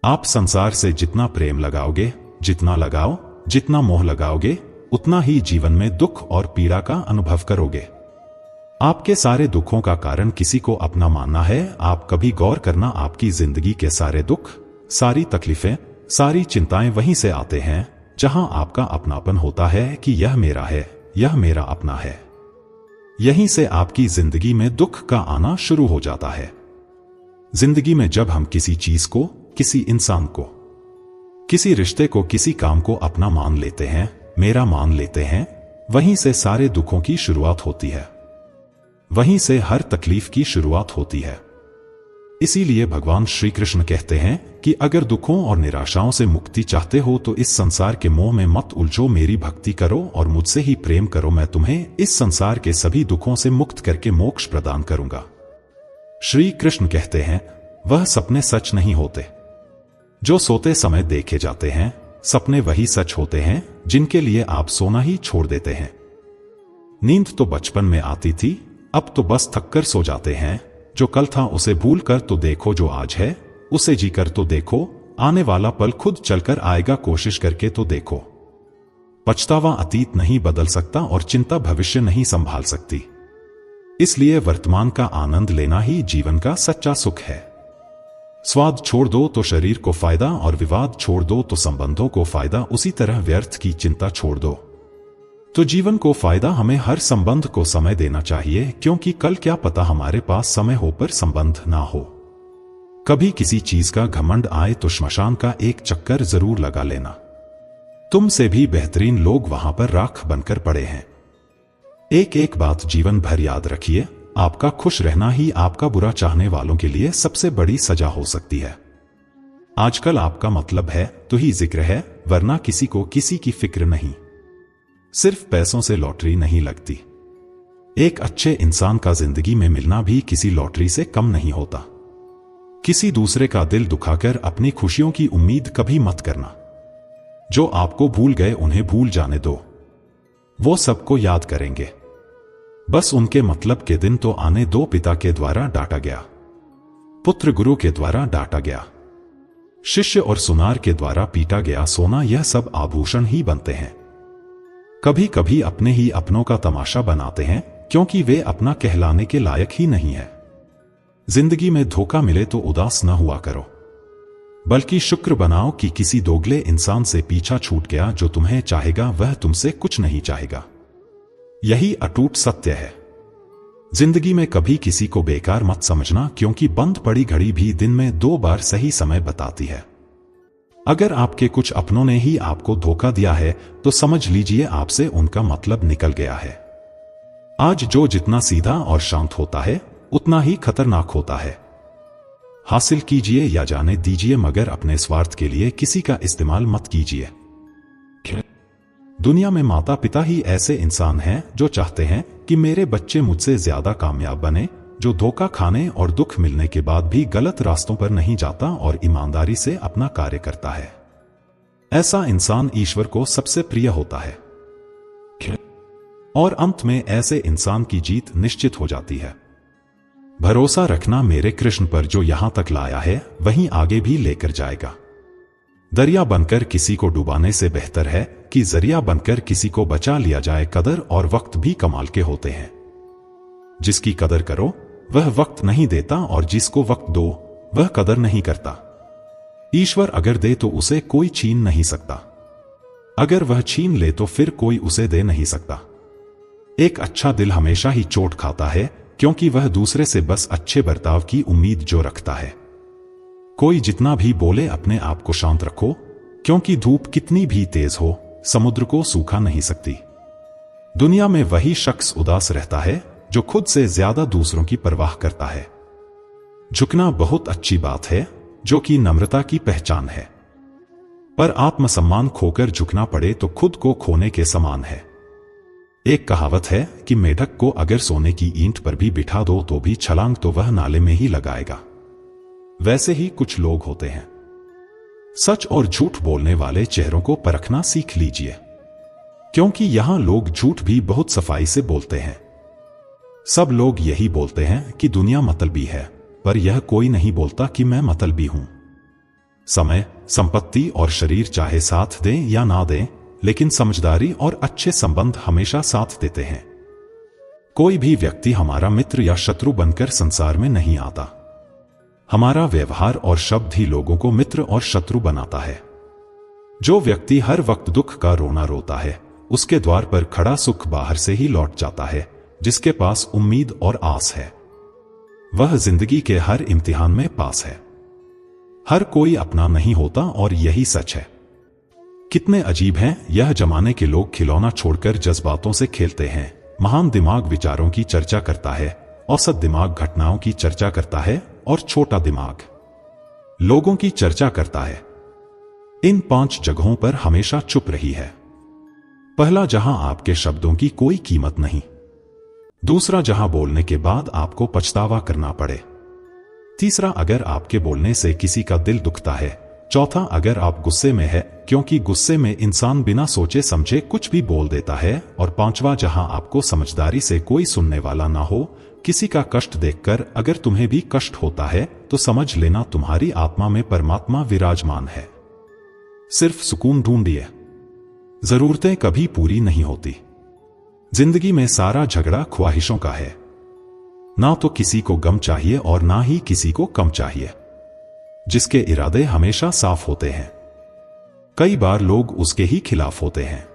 आप संसार से जितना प्रेम लगाओगे, जितना लगाओ, जितना मोह लगाओगे, उतना ही जीवन में दुख और पीड़ा का अनुभव करोगे। आपके सारे दुखों का कारण किसी को अपना मानना है। आप कभी गौर करना, आपकी जिंदगी के सारे दुख, सारी तकलीफें, सारी चिंताएं वहीं से आते हैं जहां आपका अपनापन होता है कि यह मेरा है, यह मेरा अपना है। यहीं से आपकी जिंदगी में दुख का आना शुरू हो जाता है। जिंदगी में जब हम किसी चीज को, किसी इंसान को, किसी रिश्ते को, किसी काम को अपना मान लेते हैं, मेरा मान लेते हैं, वहीं से सारे दुखों की शुरुआत होती है। वहीं से हर तकलीफ की शुरुआत होती है। इसीलिए भगवान श्री कृष्ण कहते हैं कि अगर दुखों और निराशाओं से मुक्ति चाहते हो तो इस संसार के मोह में मत उलझो, मेरी भक्ति करो और मुझसे ही प्रेम करो। मैं तुम्हें इस संसार के सभी दुखों से मुक्त करके मोक्ष प्रदान करूंगा। श्री कृष्ण कहते हैं, वह सपने सच नहीं होते जो सोते समय देखे जाते हैं। सपने वही सच होते हैं जिनके लिए आप सोना ही छोड़ देते हैं। नींद तो बचपन में आती थी, अब तो बस थककर सो जाते हैं। जो कल था उसे भूल कर तो देखो, जो आज है उसे जी कर तो देखो, आने वाला पल खुद चलकर आएगा, कोशिश करके तो देखो। पछतावा अतीत नहीं बदल सकता और चिंता भविष्य नहीं संभाल सकती। इसलिए वर्तमान का आनंद लेना ही जीवन का सच्चा सुख है। स्वाद छोड़ दो तो शरीर को फायदा और विवाद छोड़ दो तो संबंधों को फायदा। उसी तरह व्यर्थ की चिंता छोड़ दो तो जीवन को फायदा। हमें हर संबंध को समय देना चाहिए, क्योंकि कल क्या पता हमारे पास समय हो पर संबंध ना हो। कभी किसी चीज का घमंड आए तो श्मशान का एक चक्कर जरूर लगा लेना। तुमसे भी बेहतरीन लोग वहां पर राख बनकर पड़े हैं। एक एक बात जीवन भर याद रखिए, आपका खुश रहना ही आपका बुरा चाहने वालों के लिए सबसे बड़ी सजा हो सकती है। आजकल आपका मतलब है तो ही जिक्र है, वरना किसी को किसी की फिक्र नहीं। सिर्फ पैसों से लॉटरी नहीं लगती। एक अच्छे इंसान का जिंदगी में मिलना भी किसी लॉटरी से कम नहीं होता। किसी दूसरे का दिल दुखाकर अपनी खुशियों की उम्मीद कभी मत करना। जो आपको भूल गए उन्हें भूल जाने दो, वो सबको याद करेंगे। बस उनके मतलब के दिन तो आने दो। पिता के द्वारा डांटा गया, पुत्र गुरु के द्वारा डांटा गया, शिष्य और सुनार के द्वारा पीटा गया। सोना यह सब आभूषण ही बनते हैं। कभी कभी अपने ही अपनों का तमाशा बनाते हैं, क्योंकि वे अपना कहलाने के लायक ही नहीं है। जिंदगी में धोखा मिले तो उदास न हुआ करो, बल्कि शुक्र बनाओ कि किसी दोगले इंसान से पीछा छूट गया। जो तुम्हें चाहेगा वह तुमसे कुछ नहीं चाहेगा। यही अटूट सत्य है। जिंदगी में कभी किसी को बेकार मत समझना, क्योंकि बंद पड़ी घड़ी भी दिन में 2 बार सही समय बताती है। अगर आपके कुछ अपनों ने ही आपको धोखा दिया है तो समझ लीजिए आपसे उनका मतलब निकल गया है। आज जो जितना सीधा और शांत होता है उतना ही खतरनाक होता है। हासिल कीजिए या जाने दीजिए, मगर अपने स्वार्थ के लिए किसी का इस्तेमाल मत कीजिए। दुनिया में माता पिता ही ऐसे इंसान हैं जो चाहते हैं कि मेरे बच्चे मुझसे ज्यादा कामयाब बने, जो धोखा खाने और दुख मिलने के बाद भी गलत रास्तों पर नहीं जाता और ईमानदारी से अपना कार्य करता है। ऐसा इंसान ईश्वर को सबसे प्रिय होता है और अंत में ऐसे इंसान की जीत निश्चित हो जाती है। भरोसा रखना मेरे कृष्ण पर, जो यहां तक लाया है वहीं आगे भी लेकर जाएगा। दरिया बनकर किसी को डुबाने से बेहतर है कि जरिया बनकर किसी को बचा लिया जाए। कदर और वक्त भी कमाल के होते हैं। जिसकी कदर करो वह वक्त नहीं देता, और जिसको वक्त दो वह कदर नहीं करता। ईश्वर अगर दे तो उसे कोई छीन नहीं सकता, अगर वह छीन ले तो फिर कोई उसे दे नहीं सकता। एक अच्छा दिल हमेशा ही चोट खाता है, क्योंकि वह दूसरे से बस अच्छे बर्ताव की उम्मीद जो रखता है। कोई जितना भी बोले अपने आप को शांत रखो, क्योंकि धूप कितनी भी तेज हो समुद्र को सूखा नहीं सकती। दुनिया में वही शख्स उदास रहता है जो खुद से ज्यादा दूसरों की परवाह करता है। झुकना बहुत अच्छी बात है, जो कि नम्रता की पहचान है, पर आत्मसम्मान खोकर झुकना पड़े तो खुद को खोने के समान है। एक कहावत है कि मेढक को अगर सोने की ईंट पर भी बिठा दो तो भी छलांग तो वह नाले में ही लगाएगा। वैसे ही कुछ लोग होते हैं। सच और झूठ बोलने वाले चेहरों को परखना सीख लीजिए, क्योंकि यहां लोग झूठ भी बहुत सफाई से बोलते हैं। सब लोग यही बोलते हैं कि दुनिया मतलबी है, पर यह कोई नहीं बोलता कि मैं मतलबी हूं। समय, संपत्ति और शरीर चाहे साथ दें या ना दें, लेकिन समझदारी और अच्छे संबंध हमेशा साथ देते हैं। कोई भी व्यक्ति हमारा मित्र या शत्रु बनकर संसार में नहीं आता। हमारा व्यवहार और शब्द ही लोगों को मित्र और शत्रु बनाता है। जो व्यक्ति हर वक्त दुख का रोना रोता है, उसके द्वार पर खड़ा सुख बाहर से ही लौट जाता है। जिसके पास उम्मीद और आस है, वह जिंदगी के हर इम्तिहान में पास है। हर कोई अपना नहीं होता और यही सच है। कितने अजीब हैं यह जमाने के लोग, खिलौना छोड़कर जज्बातों से खेलते हैं। महान दिमाग विचारों की चर्चा करता है, औसत दिमाग घटनाओं की चर्चा करता है और छोटा दिमाग लोगों की चर्चा करता है। इन 5 जगहों पर हमेशा चुप रही है। पहला, जहां आपके शब्दों की कोई कीमत नहीं। दूसरा, जहां बोलने के बाद आपको पछतावा करना पड़े। तीसरा, अगर आपके बोलने से किसी का दिल दुखता है। चौथा, अगर आप गुस्से में है, क्योंकि गुस्से में इंसान बिना सोचे समझे कुछ भी बोल देता है। और पांचवा, जहां आपको समझदारी से कोई सुनने वाला ना हो। किसी का कष्ट देखकर अगर तुम्हें भी कष्ट होता है तो समझ लेना तुम्हारी आत्मा में परमात्मा विराजमान है। सिर्फ सुकून ढूंढिए। जरूरतें कभी पूरी नहीं होती। जिंदगी में सारा झगड़ा ख्वाहिशों का है। ना तो किसी को गम चाहिए और ना ही किसी को कम चाहिए। जिसके इरादे हमेशा साफ होते हैं, कई बार लोग उसके ही खिलाफ होते हैं।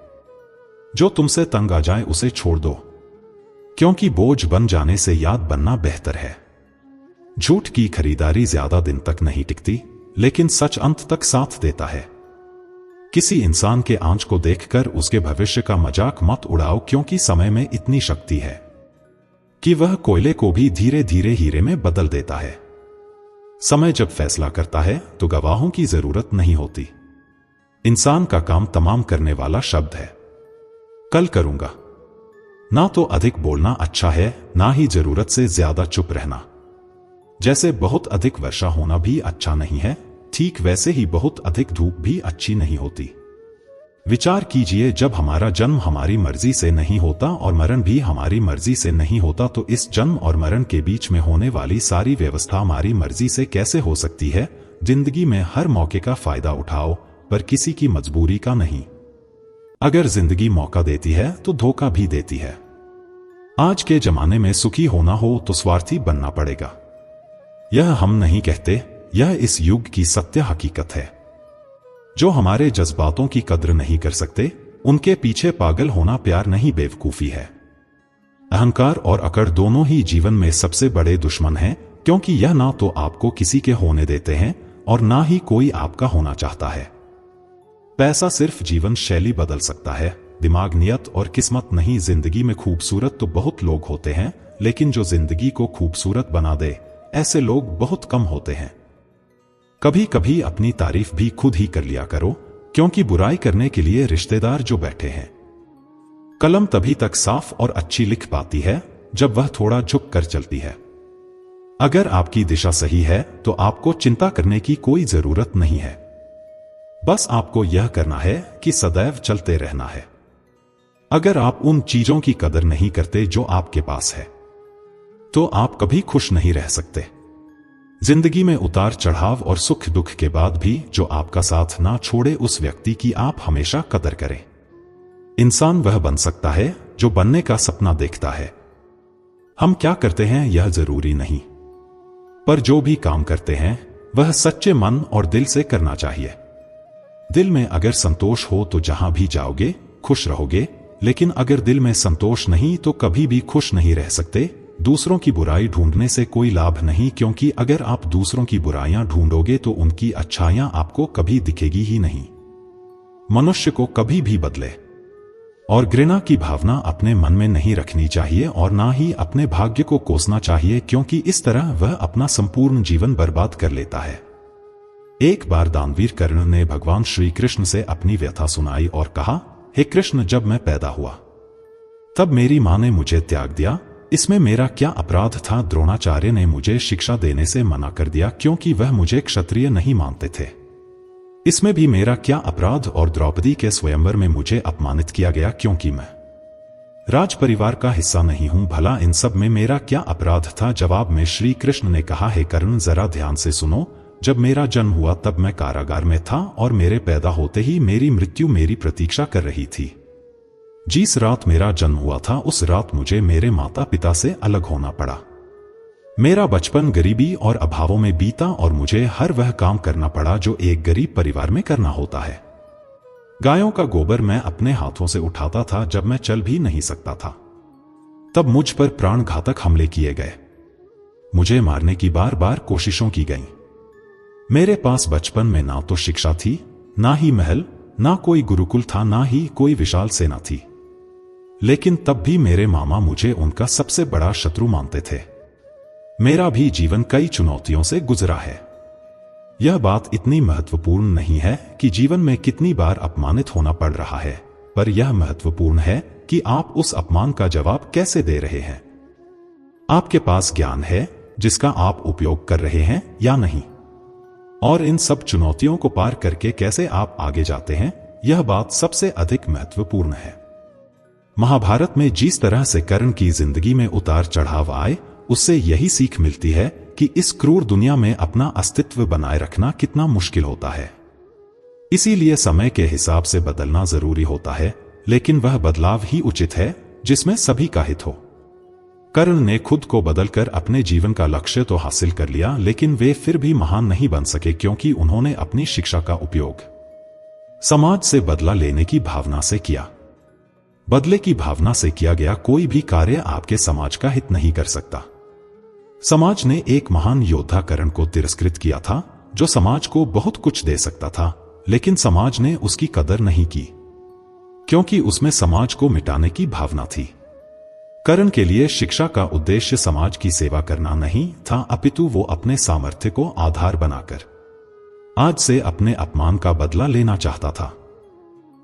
जो तुमसे तंग आ जाए उसे छोड़ दो, क्योंकि बोझ बन जाने से याद बनना बेहतर है। झूठ की खरीदारी ज्यादा दिन तक नहीं टिकती, लेकिन सच अंत तक साथ देता है। किसी इंसान के आंच को देखकर उसके भविष्य का मजाक मत उड़ाओ, क्योंकि समय में इतनी शक्ति है कि वह कोयले को भी धीरे धीरे हीरे में बदल देता है। समय जब फैसला करता है तो गवाहों की जरूरत नहीं होती। इंसान का काम तमाम करने वाला शब्द है। कल करूंगा। ना तो अधिक बोलना अच्छा है, ना ही जरूरत से ज्यादा चुप रहना। जैसे बहुत अधिक वर्षा होना भी अच्छा नहीं है, ठीक वैसे ही बहुत अधिक धूप भी अच्छी नहीं होती। विचार कीजिए, जब हमारा जन्म हमारी मर्जी से नहीं होता और मरण भी हमारी मर्जी से नहीं होता, तो इस जन्म और मरण के बीच में होने वाली सारी व्यवस्था हमारी मर्जी से कैसे हो सकती है। जिंदगी में हर मौके का फायदा उठाओ, पर किसी की मजबूरी का नहीं। अगर जिंदगी मौका देती है तो धोखा भी देती है। आज के जमाने में सुखी होना हो तो स्वार्थी बनना पड़ेगा। यह हम नहीं कहते, यह इस युग की सत्य हकीकत है। जो हमारे जज्बातों की कद्र नहीं कर सकते, उनके पीछे पागल होना प्यार नहीं, बेवकूफी है। अहंकार और अकड़ दोनों ही जीवन में सबसे बड़े दुश्मन हैं, क्योंकि यह ना तो आपको किसी के होने देते हैं और ना ही कोई आपका होना चाहता है। पैसा सिर्फ जीवन शैली बदल सकता है, दिमाग, नियत और किस्मत नहीं। जिंदगी में खूबसूरत तो बहुत लोग होते हैं, लेकिन जो जिंदगी को खूबसूरत बना दे, ऐसे लोग बहुत कम होते हैं। कभी कभी अपनी तारीफ भी खुद ही कर लिया करो, क्योंकि बुराई करने के लिए रिश्तेदार जो बैठे हैं। कलम तभी तक साफ और अच्छी लिख पाती है जब वह थोड़ा झुक कर चलती है। अगर आपकी दिशा सही है तो आपको चिंता करने की कोई जरूरत नहीं है। बस आपको यह करना है कि सदैव चलते रहना है। अगर आप उन चीजों की कदर नहीं करते जो आपके पास है, तो आप कभी खुश नहीं रह सकते। जिंदगी में उतार चढ़ाव और सुख दुख के बाद भी जो आपका साथ ना छोड़े, उस व्यक्ति की आप हमेशा कदर करें। इंसान वह बन सकता है जो बनने का सपना देखता है। हम क्या करते हैं यह जरूरी नहीं, पर जो भी काम करते हैं वह सच्चे मन और दिल से करना चाहिए। दिल में अगर संतोष हो तो जहां भी जाओगे खुश रहोगे, लेकिन अगर दिल में संतोष नहीं तो कभी भी खुश नहीं रह सकते। दूसरों की बुराई ढूंढने से कोई लाभ नहीं, क्योंकि अगर आप दूसरों की बुराइयां ढूंढोगे तो उनकी अच्छाइयां आपको कभी दिखेगी ही नहीं। मनुष्य को कभी भी बदले और घृणा की भावना अपने मन में नहीं रखनी चाहिए और ना ही अपने भाग्य को कोसना चाहिए, क्योंकि इस तरह वह अपना संपूर्ण जीवन बर्बाद कर लेता है। एक बार दानवीर कर्ण ने भगवान श्री कृष्ण से अपनी व्यथा सुनाई और कहा, हे कृष्ण, जब मैं पैदा हुआ तब मेरी मां ने मुझे त्याग दिया। इसमें मेरा क्या अपराध था? द्रोणाचार्य ने मुझे शिक्षा देने से मना कर दिया, क्योंकि वह मुझे क्षत्रिय नहीं मानते थे। इसमें भी मेरा क्या अपराध? और द्रौपदी के स्वयंवर में मुझे अपमानित किया गया, क्योंकि मैं राज परिवार का हिस्सा नहीं हूं। भला इन सब में मेरा क्या अपराध था? जवाब में श्री कृष्ण ने कहा, हे कर्ण, जरा ध्यान से सुनो। जब मेरा जन्म हुआ तब मैं कारागार में था और मेरे पैदा होते ही मेरी मृत्यु मेरी प्रतीक्षा कर रही थी। जिस रात मेरा जन्म हुआ था उस रात मुझे मेरे माता पिता से अलग होना पड़ा। मेरा बचपन गरीबी और अभावों में बीता और मुझे हर वह काम करना पड़ा जो एक गरीब परिवार में करना होता है। गायों का गोबर मैं अपने हाथों से उठाता था जब मैं चल भी नहीं सकता था। तब मुझ पर प्राणघातक हमले किए गए। मुझे मारने की बार बार कोशिशों की गईं। मेरे पास बचपन में ना तो शिक्षा थी, ना ही महल, ना कोई गुरुकुल था, ना ही कोई विशाल सेना थी। लेकिन तब भी मेरे मामा मुझे उनका सबसे बड़ा शत्रु मानते थे। मेरा भी जीवन कई चुनौतियों से गुजरा है। यह बात इतनी महत्वपूर्ण नहीं है कि जीवन में कितनी बार अपमानित होना पड़ रहा है, पर यह महत्वपूर्ण है कि आप उस अपमान का जवाब कैसे दे रहे हैं। आपके पास ज्ञान है जिसका आप उपयोग कर रहे हैं या नहीं, और इन सब चुनौतियों को पार करके कैसे आप आगे जाते हैं, यह बात सबसे अधिक महत्वपूर्ण है। महाभारत में जिस तरह से कर्ण की जिंदगी में उतार चढ़ाव आए, उससे यही सीख मिलती है कि इस क्रूर दुनिया में अपना अस्तित्व बनाए रखना कितना मुश्किल होता है। इसीलिए समय के हिसाब से बदलना जरूरी होता है, लेकिन वह बदलाव ही उचित है जिसमें सभी का हित हो। कर्ण ने खुद को बदलकर अपने जीवन का लक्ष्य तो हासिल कर लिया, लेकिन वे फिर भी महान नहीं बन सके क्योंकि उन्होंने अपनी शिक्षा का उपयोग समाज से बदला लेने की भावना से किया। बदले की भावना से किया गया कोई भी कार्य आपके समाज का हित नहीं कर सकता। समाज ने एक महान योद्धा कर्ण को तिरस्कृत किया था, जो समाज को बहुत कुछ दे सकता था, लेकिन समाज ने उसकी कदर नहीं की क्योंकि उसमें समाज को मिटाने की भावना थी। कर्ण के लिए शिक्षा का उद्देश्य समाज की सेवा करना नहीं था, अपितु वो अपने सामर्थ्य को आधार बनाकर आज से अपने अपमान का बदला लेना चाहता था।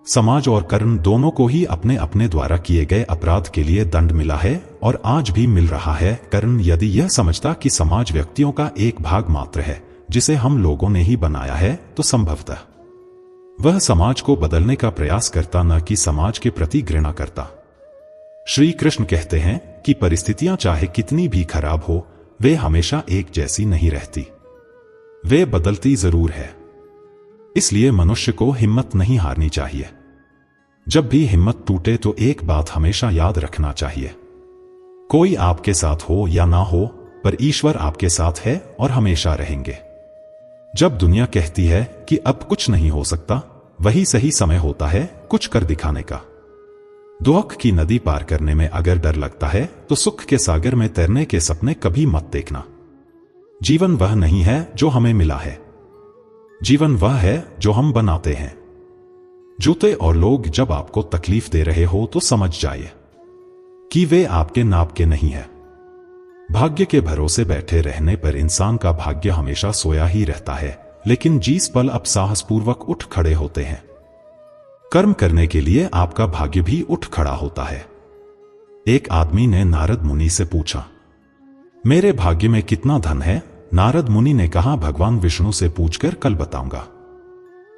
समाज और कर्ण दोनों को ही अपने अपने द्वारा किए गए अपराध के लिए दंड मिला है और आज भी मिल रहा है। कर्ण यदि यह समझता कि समाज व्यक्तियों का एक भाग मात्र है जिसे हम लोगों ने ही बनाया है, तो संभवतः वह समाज को बदलने का प्रयास करता, न कि समाज के प्रति घृणा करता। श्री कृष्ण कहते हैं कि परिस्थितियां चाहे कितनी भी खराब हो, वे हमेशा एक जैसी नहीं रहती, वे बदलती जरूर है। इसलिए मनुष्य को हिम्मत नहीं हारनी चाहिए। जब भी हिम्मत टूटे तो एक बात हमेशा याद रखना चाहिए, कोई आपके साथ हो या ना हो, पर ईश्वर आपके साथ है और हमेशा रहेंगे। जब दुनिया कहती है कि अब कुछ नहीं हो सकता, वही सही समय होता है कुछ कर दिखाने का। दुख की नदी पार करने में अगर डर लगता है तो सुख के सागर में तैरने के सपने कभी मत देखना। जीवन वह नहीं है जो हमें मिला है, जीवन वह है जो हम बनाते हैं। जूते और लोग जब आपको तकलीफ दे रहे हो तो समझ जाइए कि वे आपके नाप के नहीं है। भाग्य के भरोसे बैठे रहने पर इंसान का भाग्य हमेशा सोया ही रहता है, लेकिन जिस पल आप साहसपूर्वक उठ खड़े होते हैं, कर्म करने के लिए आपका भाग्य भी उठ खड़ा होता है। एक आदमी ने नारद मुनि से पूछा, मेरे भाग्य में कितना धन है? नारद मुनि ने कहा, भगवान विष्णु से पूछकर कल बताऊंगा।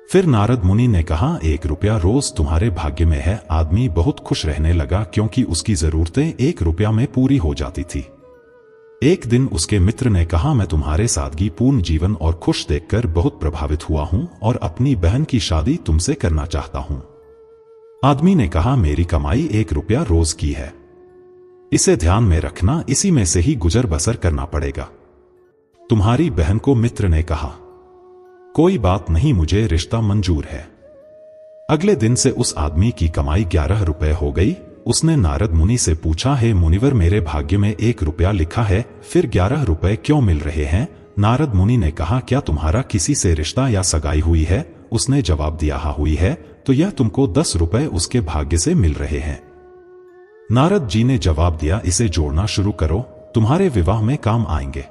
फिर नारद मुनि ने कहा, 1 रुपया रोज तुम्हारे भाग्य में है। आदमी बहुत खुश रहने लगा क्योंकि उसकी जरूरतें 1 रुपया में पूरी हो जाती थी। एक दिन उसके मित्र ने कहा, मैं तुम्हारे सादगीपूर्ण जीवन और खुश देखकर बहुत प्रभावित हुआ हूं और अपनी बहन की शादी तुमसे करना चाहता हूं। आदमी ने कहा, मेरी कमाई 1 रुपया रोज की है, इसे ध्यान में रखना, इसी में से ही गुजर बसर करना पड़ेगा। तुम्हारी बहन को मित्र ने कहा, कोई बात नहीं, मुझे रिश्ता मंजूर है। अगले दिन से उस आदमी की कमाई 11 रुपए हो गई। उसने नारद मुनि से पूछा, हे मुनिवर, मेरे भाग्य में 1 रुपया लिखा है, फिर 11 रुपए क्यों मिल रहे हैं? नारद मुनि ने कहा, क्या तुम्हारा किसी से रिश्ता या सगाई हुई है? उसने जवाब दिया, हाँ हुई है। तो यह तुमको 10 रुपए उसके भाग्य से मिल रहे हैं। नारद जी ने जवाब दिया, इसे जोड़ना शुरू करो, तुम्हारे विवाह में काम आएंगे।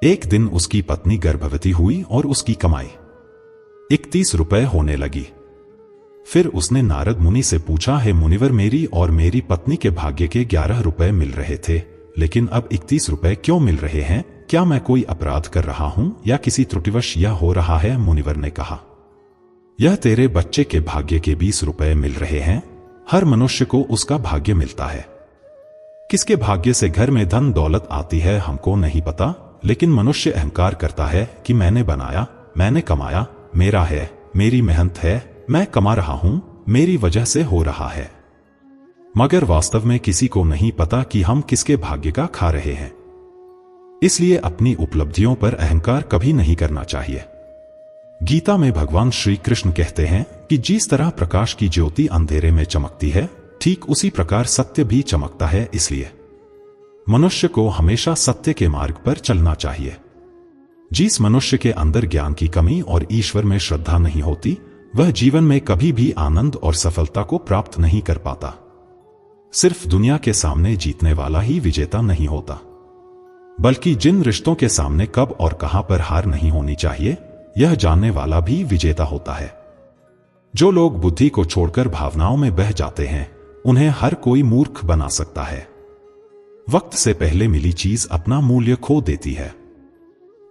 एक दिन उसकी पत्नी गर्भवती हुई और उसकी कमाई 31 रुपए होने लगी। फिर उसने नारद मुनि से पूछा, हे मुनिवर, मेरी और मेरी पत्नी के भाग्य के 11 रुपए मिल रहे थे, लेकिन अब 31 रुपए क्यों मिल रहे हैं? क्या मैं कोई अपराध कर रहा हूं या किसी त्रुटिवश यह हो रहा है? मुनिवर ने कहा, यह तेरे बच्चे के भाग्य के 20 रुपए मिल रहे हैं। हर मनुष्य को उसका भाग्य मिलता है। किसके भाग्य से घर में धन दौलत आती है हमको नहीं पता, लेकिन मनुष्य अहंकार करता है कि मैंने बनाया, मैंने कमाया, मेरा है, मेरी मेहनत है, मैं कमा रहा हूं, मेरी वजह से हो रहा है। मगर वास्तव में किसी को नहीं पता कि हम किसके भाग्य का खा रहे हैं। इसलिए अपनी उपलब्धियों पर अहंकार कभी नहीं करना चाहिए। गीता में भगवान श्री कृष्ण कहते हैं कि जिस तरह प्रकाश की ज्योति अंधेरे में चमकती है, ठीक उसी प्रकार सत्य भी चमकता है। इसलिए मनुष्य को हमेशा सत्य के मार्ग पर चलना चाहिए। जिस मनुष्य के अंदर ज्ञान की कमी और ईश्वर में श्रद्धा नहीं होती, वह जीवन में कभी भी आनंद और सफलता को प्राप्त नहीं कर पाता। सिर्फ दुनिया के सामने जीतने वाला ही विजेता नहीं होता, बल्कि जिन रिश्तों के सामने कब और कहां पर हार नहीं होनी चाहिए, यह जानने वाला भी विजेता होता है। जो लोग बुद्धि को छोड़कर भावनाओं में बह जाते हैं, उन्हें हर कोई मूर्ख बना सकता है। वक्त से पहले मिली चीज अपना मूल्य खो देती है,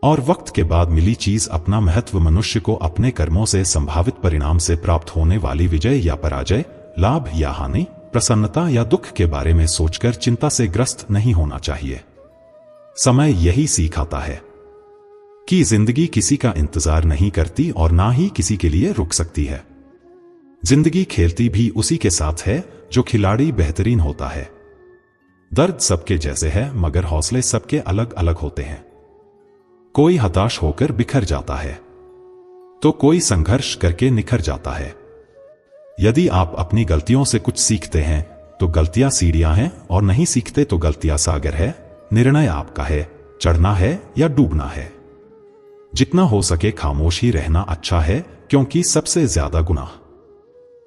और वक्त के बाद मिली चीज अपना महत्व मनुष्य को अपने कर्मों से संभावित परिणाम से प्राप्त होने वाली विजय या पराजय, लाभ या हानि, प्रसन्नता या दुख के बारे में सोचकर चिंता से ग्रस्त नहीं होना चाहिए। समय यही सिखाता है कि जिंदगी किसी का इंतजार नहीं करती और ना ही किसी के लिए रुक सकती है। जिंदगी खेलती भी उसी के साथ है जो खिलाड़ी बेहतरीन होता है। दर्द सबके जैसे है, मगर हौसले सबके अलग अलग होते हैं। कोई हताश होकर बिखर जाता है, तो कोई संघर्ष करके निखर जाता है। यदि आप अपनी गलतियों से कुछ सीखते हैं तो गलतियां सीढ़ियां हैं, और नहीं सीखते तो गलतियां सागर है। निर्णय आपका है, चढ़ना है या डूबना है। जितना हो सके खामोश ही रहना अच्छा है, क्योंकि सबसे ज्यादा गुनाह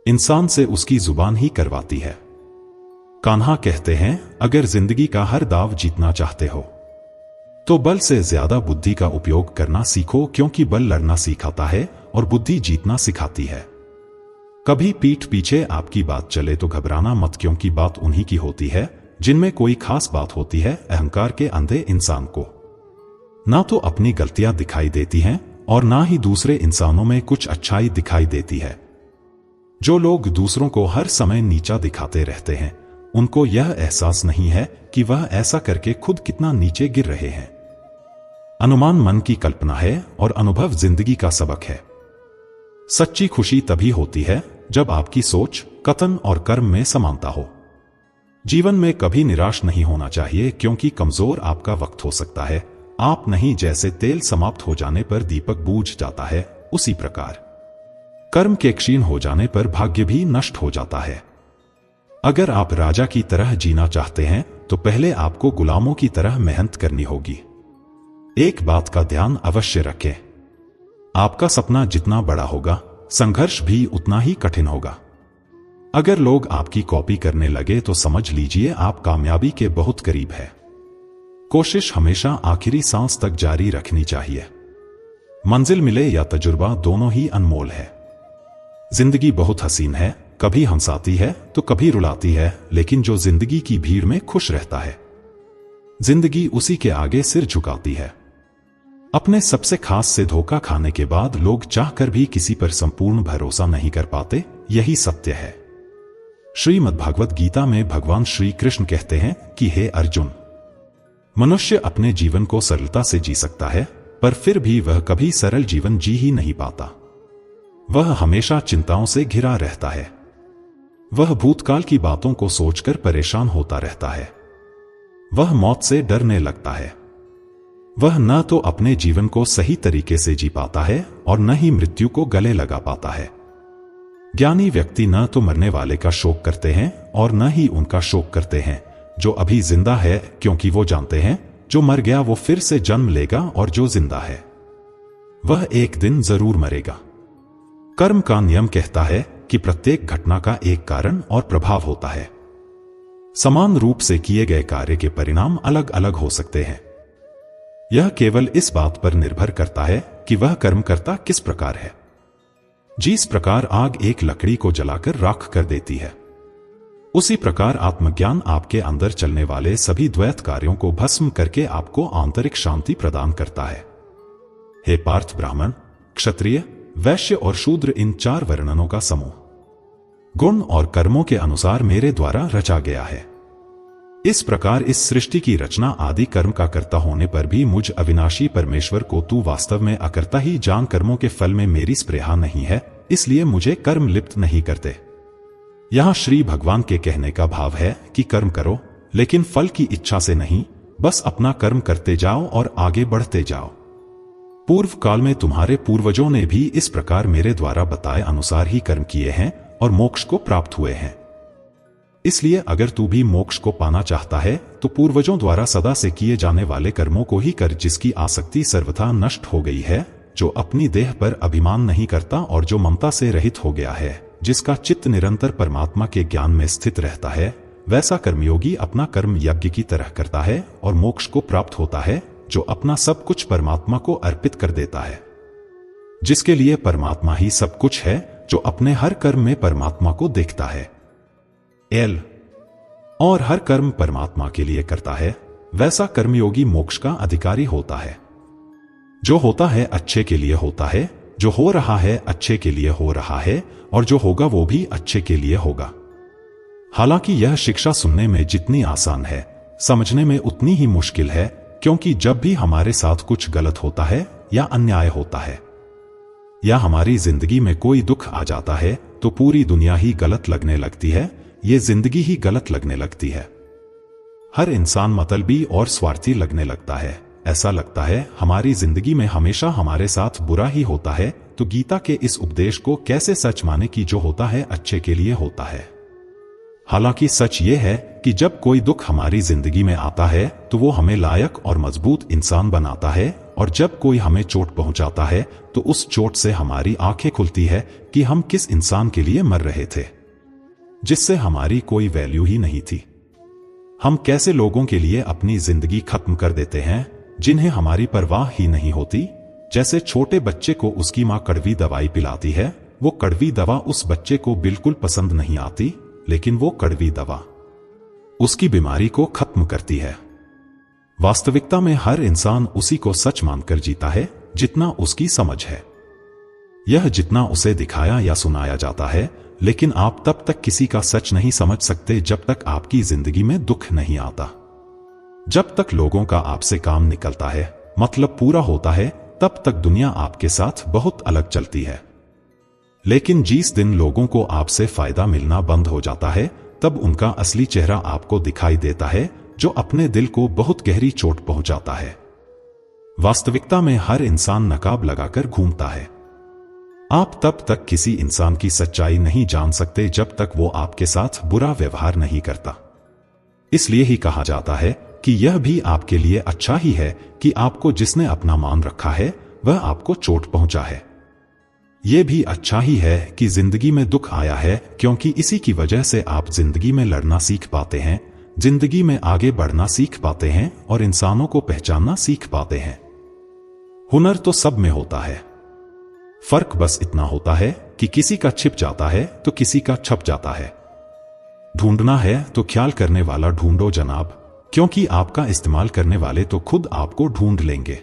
इंसान से उसकी जुबान ही करवाती है। कान्हा कहते हैं, अगर जिंदगी का हर दाव जीतना चाहते हो तो बल से ज्यादा बुद्धि का उपयोग करना सीखो, क्योंकि बल लड़ना सिखाता है और बुद्धि जीतना सिखाती है। कभी पीठ पीछे आपकी बात चले तो घबराना मत, क्योंकि बात उन्हीं की होती है जिनमें कोई खास बात होती है। अहंकार के अंधे इंसान को ना तो अपनी गलतियां दिखाई देती हैं और ना ही दूसरे इंसानों में कुछ अच्छाई दिखाई देती है। जो लोग दूसरों को हर समय नीचा दिखाते रहते हैं, उनको यह एहसास नहीं है कि वह ऐसा करके खुद कितना नीचे गिर रहे हैं। अनुमान मन की कल्पना है और अनुभव जिंदगी का सबक है। सच्ची खुशी तभी होती है जब आपकी सोच, कथन और कर्म में समानता हो। जीवन में कभी निराश नहीं होना चाहिए, क्योंकि कमजोर आपका वक्त हो सकता है। आप नहीं, जैसे तेल समाप्त हो जाने पर दीपक बूझ जाता है, उसी प्रकार कर्म के क्षीण हो जाने पर भाग्य भी नष्ट हो जाता है। अगर आप राजा की तरह जीना चाहते हैं तो पहले आपको गुलामों की तरह मेहनत करनी होगी। एक बात का ध्यान अवश्य रखें, आपका सपना जितना बड़ा होगा, संघर्ष भी उतना ही कठिन होगा। अगर लोग आपकी कॉपी करने लगे तो समझ लीजिए आप कामयाबी के बहुत करीब है। कोशिश हमेशा आखिरी सांस तक जारी रखनी चाहिए। मंजिल मिले या तजुर्बा, दोनों ही अनमोल है। जिंदगी बहुत हसीन है, कभी हंसाती है तो कभी रुलाती है, लेकिन जो जिंदगी की भीड़ में खुश रहता है, जिंदगी उसी के आगे सिर झुकाती है। अपने सबसे खास से धोखा खाने के बाद लोग चाहकर भी किसी पर संपूर्ण भरोसा नहीं कर पाते, यही सत्य है। श्रीमद्भागवत गीता में भगवान श्री कृष्ण कहते हैं कि हे अर्जुन, मनुष्य अपने जीवन को सरलता से जी सकता है, पर फिर भी वह कभी सरल जीवन जी ही नहीं पाता। वह हमेशा चिंताओं से घिरा रहता है। वह भूतकाल की बातों को सोचकर परेशान होता रहता है। वह मौत से डरने लगता है। वह न तो अपने जीवन को सही तरीके से जी पाता है और न ही मृत्यु को गले लगा पाता है। ज्ञानी व्यक्ति न तो मरने वाले का शोक करते हैं और न ही उनका शोक करते हैं जो अभी जिंदा है, क्योंकि वो जानते हैं जो मर गया वो फिर से जन्म लेगा और जो जिंदा है वह एक दिन जरूर मरेगा। कर्म का नियम कहता है कि प्रत्येक घटना का एक कारण और प्रभाव होता है। समान रूप से किए गए कार्य के परिणाम अलग अलग हो सकते हैं। यह केवल इस बात पर निर्भर करता है कि वह कर्मकर्ता किस प्रकार है। जिस प्रकार आग एक लकड़ी को जलाकर राख कर देती है, उसी प्रकार आत्मज्ञान आपके अंदर चलने वाले सभी द्वैत कार्यों को भस्म करके आपको आंतरिक शांति प्रदान करता है। हे पार्थ, ब्राह्मण, क्षत्रिय, वैश्य और शूद्र, इन चार वर्णनों का समूह गुण और कर्मों के अनुसार मेरे द्वारा रचा गया है। इस प्रकार इस सृष्टि की रचना आदि कर्म का कर्ता होने पर भी मुझ अविनाशी परमेश्वर को तू वास्तव में अकर्ता ही जान कर्मों के फल में मेरी स्पृहा नहीं है, इसलिए मुझे कर्म लिप्त नहीं करते। यहां श्री भगवान के कहने का भाव है कि कर्म करो, लेकिन फल की इच्छा से नहीं, बस अपना कर्म करते जाओ और आगे बढ़ते जाओ। पूर्व काल में तुम्हारे पूर्वजों ने भी इस प्रकार मेरे द्वारा बताए अनुसार ही कर्म किए हैं और मोक्ष को प्राप्त हुए हैं। इसलिए अगर तू भी मोक्ष को पाना चाहता है तो पूर्वजों द्वारा सदा से किए जाने वाले कर्मों को ही कर, जिसकी आसक्ति सर्वथा नष्ट हो गई है, जो अपनी देह पर अभिमान नहीं करता और जो ममता से रहित हो गया है, जिसका चित्त निरंतर परमात्मा के ज्ञान में स्थित रहता है, वैसा कर्मयोगी अपना कर्म यज्ञ की तरह करता है और मोक्ष को प्राप्त होता है, जो अपना सब कुछ परमात्मा को अर्पित कर देता है। जिसके लिए परमात्मा ही सब कुछ है, जो अपने हर कर्म में परमात्मा को देखता है और हर कर्म परमात्मा के लिए करता है, वैसा कर्मयोगी मोक्ष का अधिकारी होता है। जो होता है अच्छे के लिए होता है, जो हो रहा है अच्छे के लिए हो रहा है, और जो होगा वो भी अच्छे के लिए होगा। हालांकि यह शिक्षा सुनने में जितनी आसान है, समझने में उतनी ही मुश्किल है, क्योंकि जब भी हमारे साथ कुछ गलत होता है या अन्याय होता है या हमारी जिंदगी में कोई दुख आ जाता है तो पूरी दुनिया ही गलत लगने लगती है, ये जिंदगी ही गलत लगने लगती है। हर इंसान मतलबी और स्वार्थी लगने लगता है। ऐसा लगता है हमारी जिंदगी में हमेशा हमारे साथ बुरा ही होता है, तो गीता के इस उपदेश को कैसे सच माने कि जो होता है अच्छे के लिए होता है। हालांकि सच ये है कि जब कोई दुख हमारी जिंदगी में आता है तो वो हमें लायक और मजबूत इंसान बनाता है, और जब कोई हमें चोट पहुंचाता है तो उस चोट से हमारी आंखें खुलती है कि हम किस इंसान के लिए मर रहे थे, जिससे हमारी कोई वैल्यू ही नहीं थी। हम कैसे लोगों के लिए अपनी जिंदगी खत्म कर देते हैं जिन्हें हमारी परवाह ही नहीं होती। जैसे छोटे बच्चे को उसकी मां कड़वी दवाई पिलाती है, वो कड़वी दवा उस बच्चे को बिल्कुल पसंद नहीं आती, लेकिन वो कड़वी दवा उसकी बीमारी को खत्म करती है। वास्तविकता में हर इंसान उसी को सच मानकर जीता है जितना उसकी समझ है, यह जितना उसे दिखाया या सुनाया जाता है। लेकिन आप तब तक किसी का सच नहीं समझ सकते जब तक आपकी जिंदगी में दुख नहीं आता। जब तक लोगों का आपसे काम निकलता है, मतलब पूरा होता है, तब तक दुनिया आपके साथ बहुत अलग चलती है। लेकिन जिस दिन लोगों को आपसे फायदा मिलना बंद हो जाता है, तब उनका असली चेहरा आपको दिखाई देता है, जो अपने दिल को बहुत गहरी चोट पहुंचाता है। वास्तविकता में हर इंसान नकाब लगाकर घूमता है। आप तब तक किसी इंसान की सच्चाई नहीं जान सकते जब तक वो आपके साथ बुरा व्यवहार नहीं करता। इसलिए ही कहा जाता है कि यह भी आपके लिए अच्छा ही है कि आपको जिसने अपना मान रखा है वह आपको चोट पहुंचा है। यह भी अच्छा ही है कि जिंदगी में दुख आया है, क्योंकि इसी की वजह से आप जिंदगी में लड़ना सीख पाते हैं, जिंदगी में आगे बढ़ना सीख पाते हैं और इंसानों को पहचानना सीख पाते हैं। हुनर तो सब में होता है, फर्क बस इतना होता है कि किसी का छिप जाता है तो किसी का छप जाता है। ढूंढना है तो ख्याल करने वाला ढूंढो जनाब, क्योंकि आपका इस्तेमाल करने वाले तो खुद आपको ढूंढ लेंगे।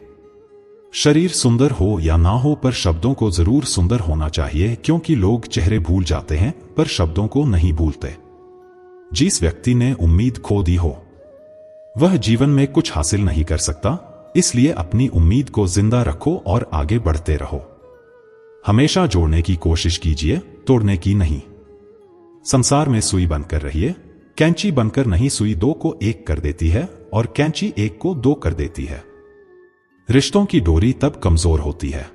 शरीर सुंदर हो या ना हो, पर शब्दों को जरूर सुंदर होना चाहिए, क्योंकि लोग चेहरे भूल जाते हैं पर शब्दों को नहीं भूलते। जिस व्यक्ति ने उम्मीद खो दी हो वह जीवन में कुछ हासिल नहीं कर सकता, इसलिए अपनी उम्मीद को जिंदा रखो और आगे बढ़ते रहो। हमेशा जोड़ने की कोशिश कीजिए, तोड़ने की नहीं। संसार में सुई बनकर रहिए, कैंची बनकर नहीं। सुई दो को एक कर देती है और कैंची एक को दो कर देती है। रिश्तों की डोरी तब कमजोर होती है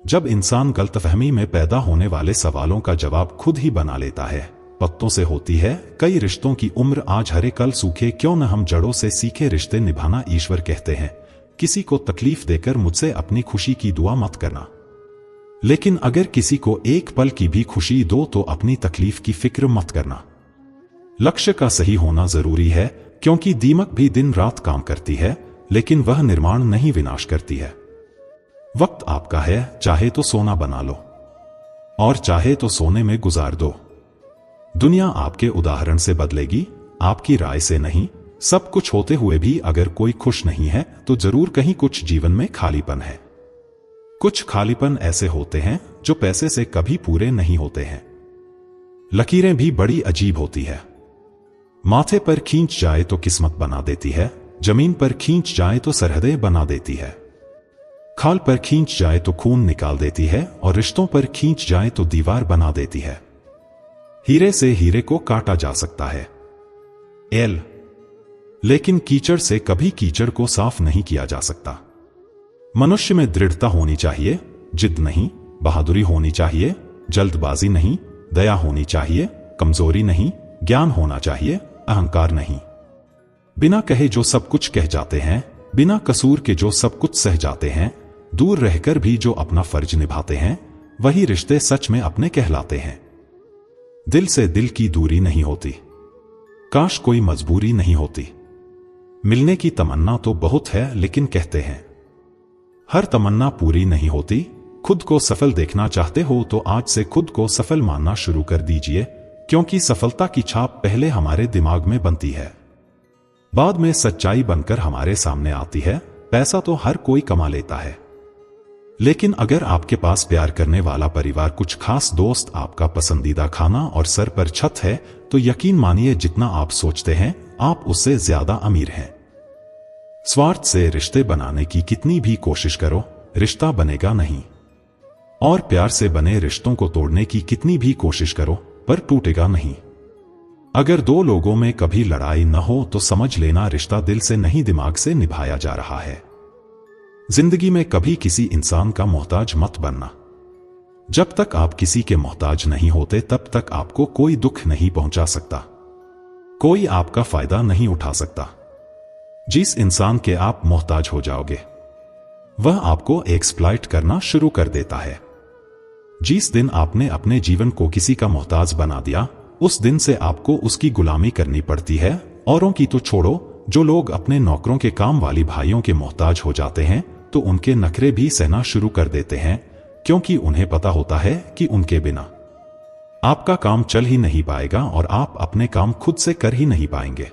जब इंसान गलतफहमी में पैदा होने वाले सवालों का जवाब खुद ही बना लेता है। पत्तों से होती है कई रिश्तों की उम्र, आज हरे कल सूखे, क्यों न हम जड़ों से सीखे रिश्ते निभाना। ईश्वर कहते हैं किसी को तकलीफ देकर मुझसे अपनी खुशी की दुआ मत करना, लेकिन अगर किसी को एक पल की भी खुशी दो तो अपनी तकलीफ की फिक्र मत करना। लक्ष्य का सही होना जरूरी है, क्योंकि दीमक भी दिन रात काम करती है, लेकिन वह निर्माण नहीं विनाश करती है। वक्त आपका है, चाहे तो सोना बना लो और चाहे तो सोने में गुजार दो। दुनिया आपके उदाहरण से बदलेगी, आपकी राय से नहीं। सब कुछ होते हुए भी अगर कोई खुश नहीं है तो जरूर कहीं कुछ जीवन में खालीपन है। कुछ खालीपन ऐसे होते हैं जो पैसे से कभी पूरे नहीं होते हैं। लकीरें भी बड़ी अजीब होती है। माथे पर खींच जाए तो किस्मत बना देती है, जमीन पर खींच जाए तो सरहदें बना देती है, खाल पर खींच जाए तो खून निकाल देती है और रिश्तों पर खींच जाए तो दीवार बना देती है। हीरे से हीरे को काटा जा सकता है लेकिन कीचड़ से कभी कीचड़ को साफ नहीं किया जा सकता। मनुष्य में दृढ़ता होनी चाहिए, जिद नहीं, बहादुरी होनी चाहिए, जल्दबाजी नहीं, दया होनी चाहिए, कमजोरी नहीं, ज्ञान होना चाहिए, अहंकार नहीं। बिना कहे जो सब कुछ कह जाते हैं, बिना कसूर के जो सब कुछ सह जाते हैं, दूर रहकर भी जो अपना फर्ज निभाते हैं, वही रिश्ते सच में अपने कहलाते हैं। दिल से दिल की दूरी नहीं होती, काश कोई मजबूरी नहीं होती। मिलने की तमन्ना तो बहुत है लेकिन कहते हैं हर तमन्ना पूरी नहीं होती। खुद को सफल देखना चाहते हो तो आज से खुद को सफल मानना शुरू कर दीजिए, क्योंकि सफलता की छाप पहले हमारे दिमाग में बनती है, बाद में सच्चाई बनकर हमारे सामने आती है। पैसा तो हर कोई कमा लेता है, लेकिन अगर आपके पास प्यार करने वाला परिवार, कुछ खास दोस्त, आपका पसंदीदा खाना और सर पर छत है, तो यकीन मानिए जितना आप सोचते हैं आप उससे ज्यादा अमीर हैं। स्वार्थ से रिश्ते बनाने की कितनी भी कोशिश करो, रिश्ता बनेगा नहीं, और प्यार से बने रिश्तों को तोड़ने की कितनी भी कोशिश करो पर टूटेगा नहीं। अगर दो लोगों में कभी लड़ाई न हो तो समझ लेना रिश्ता दिल से नहीं दिमाग से निभाया जा रहा है। जिंदगी में कभी किसी इंसान का मोहताज मत बनना। जब तक आप किसी के मोहताज नहीं होते तब तक आपको कोई दुख नहीं पहुंचा सकता, कोई आपका फायदा नहीं उठा सकता। जिस इंसान के आप मोहताज हो जाओगे वह आपको एक्सप्लॉइट करना शुरू कर देता है। जिस दिन आपने अपने जीवन को किसी का मोहताज बना दिया, उस दिन से आपको उसकी गुलामी करनी पड़ती है। औरों की तो छोड़ो, जो लोग अपने नौकरों के काम वाली भाइयों के मोहताज हो जाते हैं तो उनके नखरे भी सहना शुरू कर देते हैं, क्योंकि उन्हें पता होता है कि उनके बिना आपका काम चल ही नहीं पाएगा और आप अपने काम खुद से कर ही नहीं पाएंगे।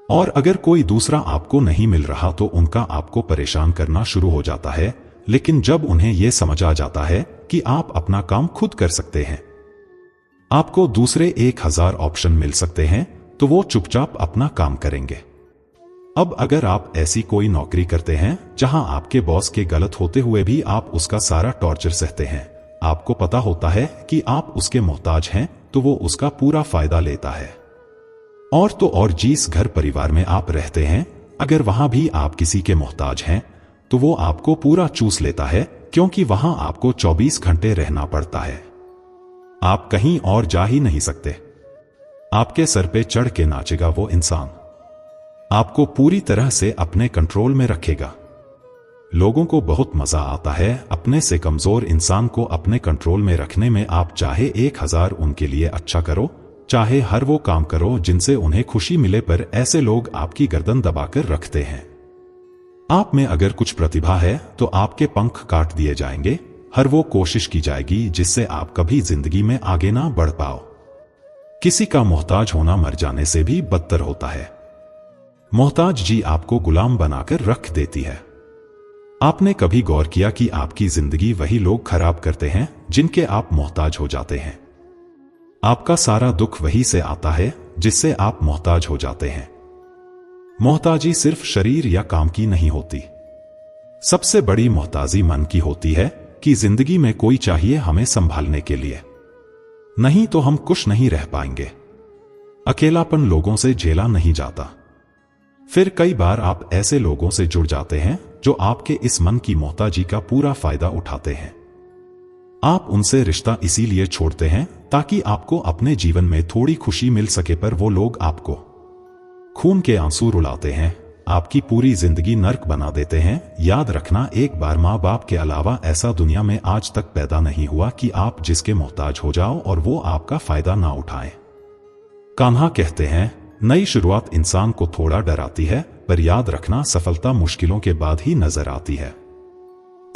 और अगर कोई दूसरा आपको नहीं मिल रहा तो उनका आपको परेशान करना शुरू हो जाता है, लेकिन जब उन्हें यह समझ आ जाता है कि आप अपना काम खुद कर सकते हैं, आपको दूसरे 1000 ऑप्शन मिल सकते हैं, तो वो चुपचाप अपना काम करेंगे। अब अगर आप ऐसी कोई नौकरी करते हैं जहां आपके बॉस के गलत होते हुए भी आप उसका सारा टॉर्चर सहते हैं, आपको पता होता है कि आप उसके मोहताज हैं, तो वो उसका पूरा फायदा लेता है। और तो और जिस घर परिवार में आप रहते हैं, अगर वहां भी आप किसी के मोहताज हैं तो वो आपको पूरा चूस लेता है, क्योंकि वहां आपको 24 घंटे रहना पड़ता है। आप कहीं और जा ही नहीं सकते। आपके सर पे चढ़ के नाचेगा वो इंसान, आपको पूरी तरह से अपने कंट्रोल में रखेगा। लोगों को बहुत मजा आता है अपने से कमजोर इंसान को अपने कंट्रोल में रखने में। आप चाहे 1000 उनके लिए अच्छा करो, चाहे हर वो काम करो जिनसे उन्हें खुशी मिले, पर ऐसे लोग आपकी गर्दन दबाकर रखते हैं। आप में अगर कुछ प्रतिभा है तो आपके पंख काट दिए जाएंगे, हर वो कोशिश की जाएगी जिससे आप कभी जिंदगी में आगे ना बढ़ पाओ। किसी का मोहताज होना मर जाने से भी बदतर होता है। मोहताज जी आपको गुलाम बनाकर रख देती है। आपने कभी गौर किया कि आपकी जिंदगी वही लोग खराब करते हैं जिनके आप मोहताज हो जाते हैं। आपका सारा दुख वही से आता है जिससे आप मोहताज हो जाते हैं। मोहताजी सिर्फ शरीर या काम की नहीं होती, सबसे बड़ी मोहताजी मन की होती है कि जिंदगी में कोई चाहिए हमें संभालने के लिए, नहीं तो हम खुश नहीं रह पाएंगे। अकेलापन लोगों से झेला नहीं जाता। फिर कई बार आप ऐसे लोगों से जुड़ जाते हैं जो आपके इस मन की मोहताजी का पूरा फायदा उठाते हैं। आप उनसे रिश्ता इसीलिए छोड़ते हैं ताकि आपको अपने जीवन में थोड़ी खुशी मिल सके, पर वो लोग आपको खून के आंसू रुलाते हैं, आपकी पूरी जिंदगी नर्क बना देते हैं। याद रखना, एक बार माँ बाप के अलावा ऐसा दुनिया में आज तक पैदा नहीं हुआ कि आप जिसके मोहताज हो जाओ और वो आपका फायदा ना उठाए। कान्हा कहते हैं, नई शुरुआत इंसान को थोड़ा डराती है, पर याद रखना सफलता मुश्किलों के बाद ही नजर आती है।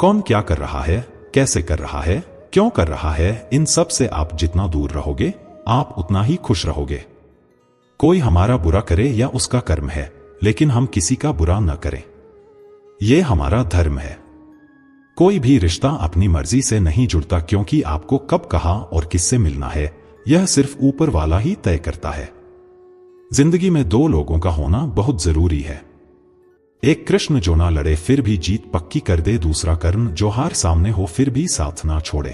कौन क्या कर रहा है, कैसे कर रहा है, क्यों कर रहा है, इन सब से आप जितना दूर रहोगे आप उतना ही खुश रहोगे। कोई हमारा बुरा करे या उसका कर्म है, लेकिन हम किसी का बुरा न करें, यह हमारा धर्म है। कोई भी रिश्ता अपनी मर्जी से नहीं जुड़ता, क्योंकि आपको कब कहाँ और किससे मिलना है यह सिर्फ ऊपर वाला ही तय करता है। जिंदगी में दो लोगों का होना बहुत जरूरी है। एक कृष्ण जो ना लड़े फिर भी जीत पक्की कर दे, दूसरा कर्ण जो हार सामने हो फिर भी साथ ना छोड़े।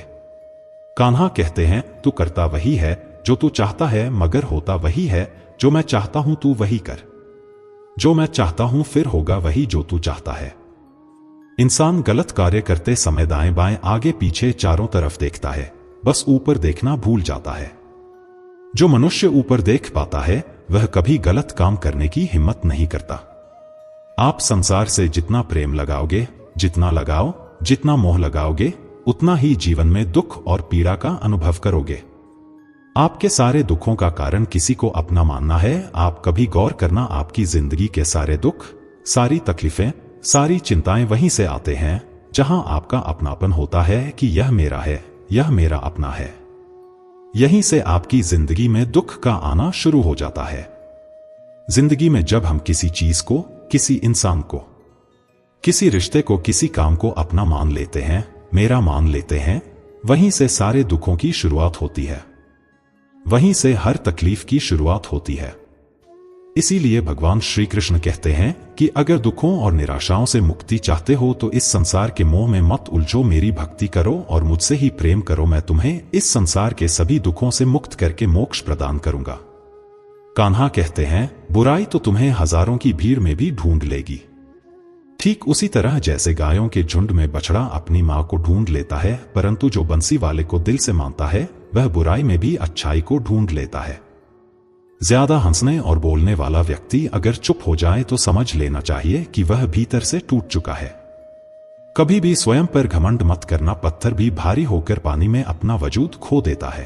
कान्हा कहते हैं तू करता वही है जो तू चाहता है, मगर होता वही है जो मैं चाहता हूं, तू वही कर जो मैं चाहता हूं, फिर होगा वही जो तू चाहता है। इंसान गलत कार्य करते समय दाएं बाएं आगे पीछे चारों तरफ देखता है, बस ऊपर देखना भूल जाता है। जो मनुष्य ऊपर देख पाता है वह कभी गलत काम करने की हिम्मत नहीं करता। आप संसार से जितना प्रेम लगाओगे, जितना लगाओ, जितना मोह लगाओगे, उतना ही जीवन में दुख और पीड़ा का अनुभव करोगे। आपके सारे दुखों का कारण किसी को अपना मानना है। आप कभी गौर करना, आपकी जिंदगी के सारे दुख, सारी तकलीफें, सारी चिंताएं वहीं से आते हैं जहां आपका अपनापन होता है कि यह मेरा है, यह मेरा अपना है। यहीं से आपकी जिंदगी में दुख का आना शुरू हो जाता है। जिंदगी में जब हम किसी चीज को, किसी इंसान को, किसी रिश्ते को, किसी काम को अपना मान लेते हैं, मेरा मान लेते हैं, वहीं से सारे दुखों की शुरुआत होती है, वहीं से हर तकलीफ की शुरुआत होती है। इसीलिए भगवान श्री कृष्ण कहते हैं कि अगर दुखों और निराशाओं से मुक्ति चाहते हो तो इस संसार के मोह में मत उलझो, मेरी भक्ति करो और मुझसे ही प्रेम करो, मैं तुम्हें इस संसार के सभी दुखों से मुक्त करके मोक्ष प्रदान करूंगा। कान्हा कहते हैं बुराई तो तुम्हें हजारों की भीड़ में भी ढूंढ लेगी। ठीक उसी तरह जैसे गायों के झुंड में बछड़ा अपनी मां को ढूंढ लेता है, परंतु जो बंसी वाले को दिल से मानता है वह बुराई में भी अच्छाई को ढूंढ लेता है। ज्यादा हंसने और बोलने वाला व्यक्ति अगर चुप हो जाए तो समझ लेना चाहिए कि वह भीतर से टूट चुका है। कभी भी स्वयं पर घमंड मत करना, पत्थर भी भारी होकर पानी में अपना वजूद खो देता है।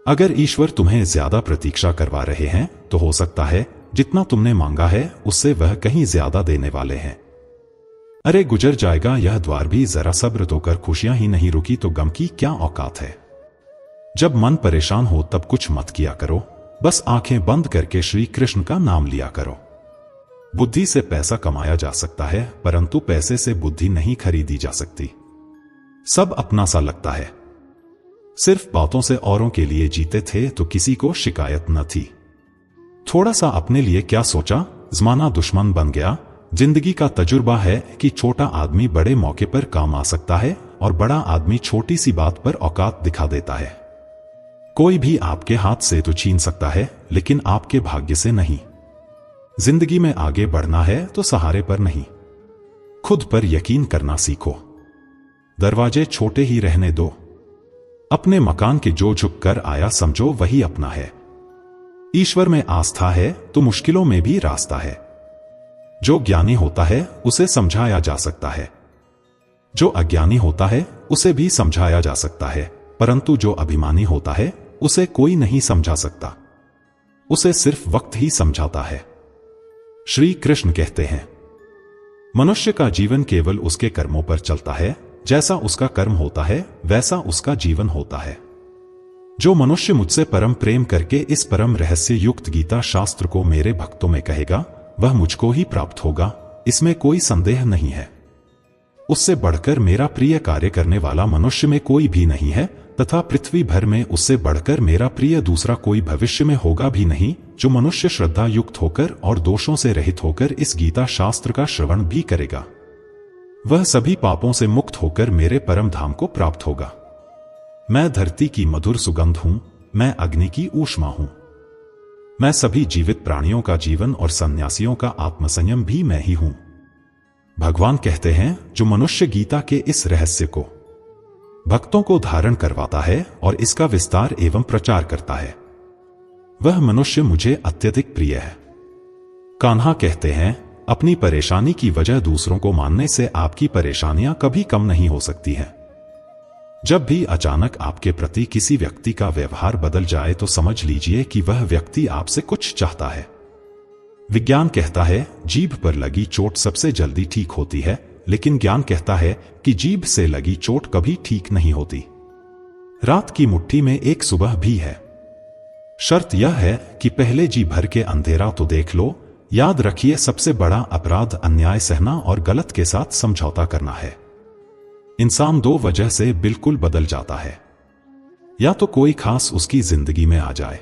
अगर ईश्वर तुम्हें ज्यादा प्रतीक्षा करवा रहे हैं तो हो सकता है जितना तुमने मांगा है उससे वह कहीं ज्यादा देने वाले हैं। अरे गुजर जाएगा यह द्वार भी, जरा सब्र तो कर, खुशियां ही नहीं रुकी तो गम की क्या औकात है। जब मन परेशान हो तब कुछ मत किया करो, बस आंखें बंद करके श्री कृष्ण का नाम लिया करो। बुद्धि से पैसा कमाया जा सकता है, परंतु पैसे से बुद्धि नहीं खरीदी जा सकती। सब अपना सा लगता है। सिर्फ बातों से औरों के लिए जीते थे तो किसी को शिकायत न थी। थोड़ा सा अपने लिए क्या सोचा, जमाना दुश्मन बन गया। जिंदगी का तजुर्बा है कि छोटा आदमी बड़े मौके पर काम आ सकता है और बड़ा आदमी छोटी सी बात पर औकात दिखा देता है। कोई भी आपके हाथ से तो छीन सकता है, लेकिन आपके भाग्य से नहीं। जिंदगी में आगे बढ़ना है तो सहारे पर नहीं, खुद पर यकीन करना सीखो। दरवाजे छोटे ही रहने दो। अपने मकान के जो झुक कर आया समझो वही अपना है। ईश्वर में आस्था है तो मुश्किलों में भी रास्ता है। जो ज्ञानी होता है उसे समझाया जा सकता है, जो अज्ञानी होता है उसे भी समझाया जा सकता है, परंतु जो अभिमानी होता है उसे कोई नहीं समझा सकता, उसे सिर्फ वक्त ही समझाता है। श्री कृष्ण कहते हैं मनुष्य का जीवन केवल उसके कर्मों पर चलता है, जैसा उसका कर्म होता है वैसा उसका जीवन होता है। जो मनुष्य मुझसे परम प्रेम करके इस परम रहस्य युक्त गीता शास्त्र को मेरे भक्तों में कहेगा वह मुझको ही प्राप्त होगा, इसमें कोई संदेह नहीं है। उससे बढ़कर मेरा प्रिय कार्य करने वाला मनुष्य में कोई भी नहीं है, तथा पृथ्वी भर में उससे बढ़कर मेरा प्रिय दूसरा कोई भविष्य में होगा भी नहीं। जो मनुष्य श्रद्धा युक्त होकर और दोषों से रहित होकर इस गीता शास्त्र का श्रवण भी करेगा वह सभी पापों से मुक्त होकर मेरे परम धाम को प्राप्त होगा। मैं धरती की मधुर सुगंध हूं, मैं अग्नि की ऊष्मा हूं, मैं सभी जीवित प्राणियों का जीवन और सन्यासियों का आत्मसंयम भी मैं ही हूं। भगवान कहते हैं जो मनुष्य गीता के इस रहस्य को भक्तों को धारण करवाता है और इसका विस्तार एवं प्रचार करता है वह मनुष्य मुझे अत्यधिक प्रिय है। कान्हा कहते हैं अपनी परेशानी की वजह दूसरों को मानने से आपकी परेशानियां कभी कम नहीं हो सकती हैं। जब भी अचानक आपके प्रति किसी व्यक्ति का व्यवहार बदल जाए तो समझ लीजिए कि वह व्यक्ति आपसे कुछ चाहता है। विज्ञान कहता है जीभ पर लगी चोट सबसे जल्दी ठीक होती है, लेकिन ज्ञान कहता है कि जीभ से लगी चोट कभी ठीक नहीं होती। रात की मुट्ठी में एक सुबह भी है। शर्त यह है कि पहले जी भर के अंधेरा तो देख लो। याद रखिए सबसे बड़ा अपराध अन्याय सहना और गलत के साथ समझौता करना है। इंसान दो वजह से बिल्कुल बदल जाता है, या तो कोई खास उसकी जिंदगी में आ जाए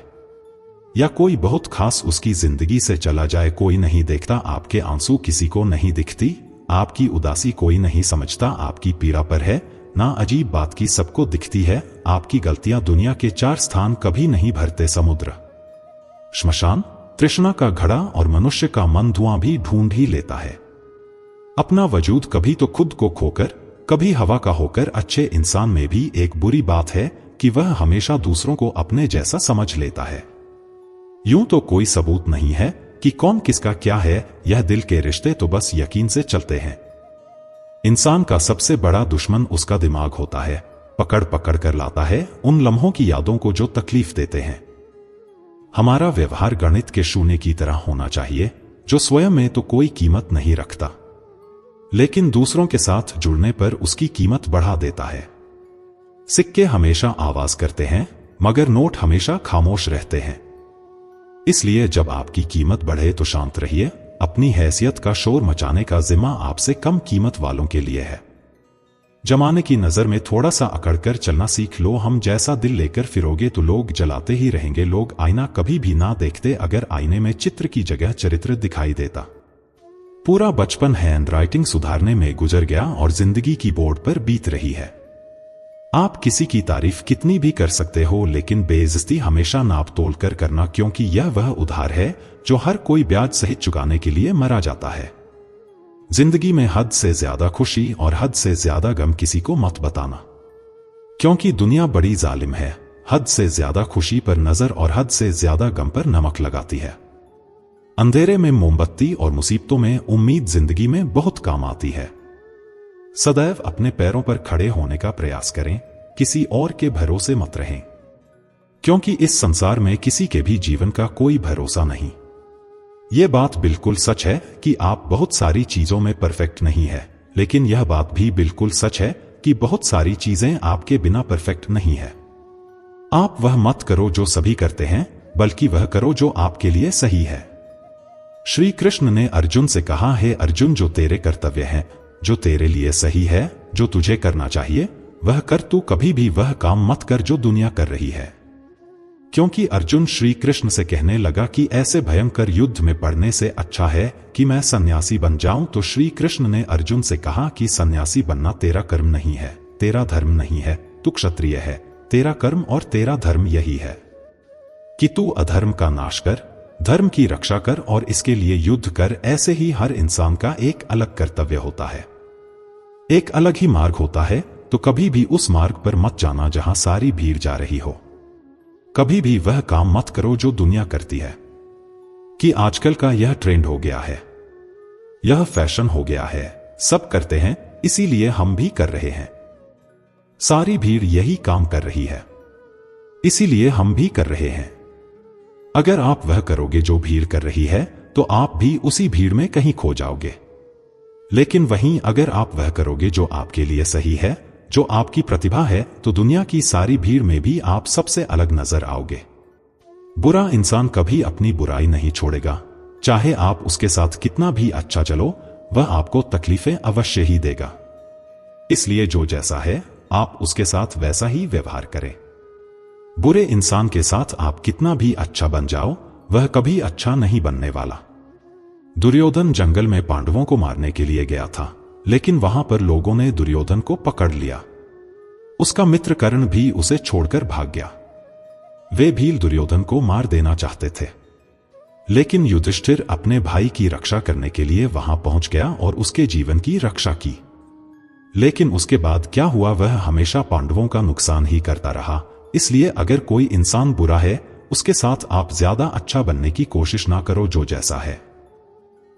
या कोई बहुत खास उसकी जिंदगी से चला जाए, कोई नहीं देखता आपके आंसू, किसी को नहीं दिखती आपकी उदासी, कोई नहीं समझता आपकी पीड़ा पर है ना। अजीब बात की सबको दिखती है आपकी गलतियां, दुनिया के 4 स्थान कभी नहीं भरते, समुद्र, श्मशान, तृष्णा का घड़ा और मनुष्य का मन धुआं भी ढूंढ ही लेता है अपना वजूद, कभी तो खुद को खोकर, कभी हवा का होकर। अच्छे इंसान में भी एक बुरी बात है कि वह हमेशा दूसरों को अपने जैसा समझ लेता है। यूं तो कोई सबूत नहीं है कि कौन किसका क्या है, यह दिल के रिश्ते तो बस यकीन से चलते हैं। इंसान का सबसे बड़ा दुश्मन उसका दिमाग होता है, पकड़ पकड़ कर लाता है उन लम्हों की यादों को जो तकलीफ देते हैं। हमारा व्यवहार गणित के शून्य की तरह होना चाहिए, जो स्वयं में तो कोई कीमत नहीं रखता, लेकिन दूसरों के साथ जुड़ने पर उसकी कीमत बढ़ा देता है। सिक्के हमेशा आवाज करते हैं, मगर नोट हमेशा खामोश रहते हैं। इसलिए जब आपकी कीमत बढ़े तो शांत रहिए। अपनी हैसियत का शोर मचाने का जिम्मा आपसे कम कीमत वालों के लिए है। जमाने की नजर में थोड़ा सा अकड़कर चलना सीख लो। हम जैसा दिल लेकर फिरोगे तो लोग जलाते ही रहेंगे। लोग आईना कभी भी ना देखते अगर आईने में चित्र की जगह चरित्र दिखाई देता। पूरा बचपन हैंडराइटिंग सुधारने में गुजर गया और जिंदगी की बोर्ड पर बीत रही है। आप किसी की तारीफ कितनी भी कर सकते हो, लेकिन बेइज्जती हमेशा नाप तोल कर करना, क्योंकि यह वह उधार है जो हर कोई ब्याज सहित चुकाने के लिए मरा जाता है। जिंदगी में हद से ज्यादा खुशी और हद से ज्यादा गम किसी को मत बताना, क्योंकि दुनिया बड़ी जालिम है। हद से ज्यादा खुशी पर नजर और हद से ज्यादा गम पर नमक लगाती है। अंधेरे में मोमबत्ती और मुसीबतों में उम्मीद जिंदगी में बहुत काम आती है। सदैव अपने पैरों पर खड़े होने का प्रयास करें, किसी और के भरोसे मत रहें, क्योंकि इस संसार में किसी के भी जीवन का कोई भरोसा नहीं। यह बात बिल्कुल सच है कि आप बहुत सारी चीजों में परफेक्ट नहीं है, लेकिन यह बात भी बिल्कुल सच है कि बहुत सारी चीजें आपके बिना परफेक्ट नहीं है। आप वह मत करो जो सभी करते हैं, बल्कि वह करो जो आपके लिए सही है। श्री कृष्ण ने अर्जुन से कहा, हे अर्जुन, जो तेरे कर्तव्य हैं, जो तेरे लिए सही है, जो तुझे करना चाहिए वह कर। तू कभी भी वह काम मत कर जो दुनिया कर रही है। क्योंकि अर्जुन श्री कृष्ण से कहने लगा कि ऐसे भयंकर युद्ध में पड़ने से अच्छा है कि मैं सन्यासी बन जाऊं, तो श्री कृष्ण ने अर्जुन से कहा कि सन्यासी बनना तेरा कर्म नहीं है, तेरा धर्म नहीं है, तू क्षत्रिय है। तेरा कर्म और तेरा धर्म यही है कि तू अधर्म का नाश कर, धर्म की रक्षा कर और इसके लिए युद्ध कर। ऐसे ही हर इंसान का एक अलग कर्तव्य होता है, एक अलग ही मार्ग होता है। तो कभी भी उस मार्ग पर मत जाना जहां सारी भीड़ जा रही हो। कभी भी वह काम मत करो जो दुनिया करती है, कि आजकल का यह ट्रेंड हो गया है, यह फैशन हो गया है, सब करते हैं इसीलिए हम भी कर रहे हैं। सारी भीड़ यही काम कर रही है, इसीलिए हम भी कर रहे हैं। अगर आप वह करोगे जो भीड़ कर रही है तो आप भी उसी भीड़ में कहीं खो जाओगे। लेकिन वहीं अगर आप वह करोगे जो आपके लिए सही है, जो आपकी प्रतिभा है, तो दुनिया की सारी भीड़ में भी आप सबसे अलग नजर आओगे। बुरा इंसान कभी अपनी बुराई नहीं छोड़ेगा, चाहे आप उसके साथ कितना भी अच्छा चलो, वह आपको तकलीफें अवश्य ही देगा। इसलिए जो जैसा है आप उसके साथ वैसा ही व्यवहार करें। बुरे इंसान के साथ आप कितना भी अच्छा बन जाओ, वह कभी अच्छा नहीं बनने वाला। दुर्योधन जंगल में पांडवों को मारने के लिए गया था, लेकिन वहां पर लोगों ने दुर्योधन को पकड़ लिया। उसका मित्र कर्ण भी उसे छोड़कर भाग गया। वे भील दुर्योधन को मार देना चाहते थे, लेकिन युधिष्ठिर अपने भाई की रक्षा करने के लिए वहां पहुंच गया और उसके जीवन की रक्षा की। लेकिन उसके बाद क्या हुआ, वह हमेशा पांडवों का नुकसान ही करता रहा। इसलिए अगर कोई इंसान बुरा है, उसके साथ आप ज्यादा अच्छा बनने की कोशिश ना करो। जो जैसा है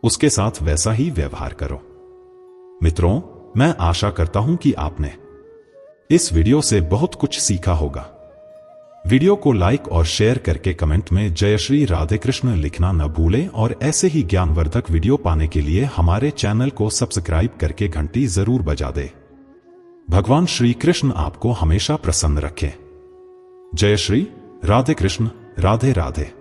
उसके साथ वैसा ही व्यवहार करो। मित्रों, मैं आशा करता हूं कि आपने इस वीडियो से बहुत कुछ सीखा होगा। वीडियो को लाइक और शेयर करके कमेंट में जय श्री राधे कृष्ण लिखना न भूलें और ऐसे ही ज्ञानवर्धक वीडियो पाने के लिए हमारे चैनल को सब्सक्राइब करके घंटी जरूर बजा दें। भगवान श्री कृष्ण आपको हमेशा प्रसन्न रखें। जय श्री राधे कृष्ण। राधे राधे।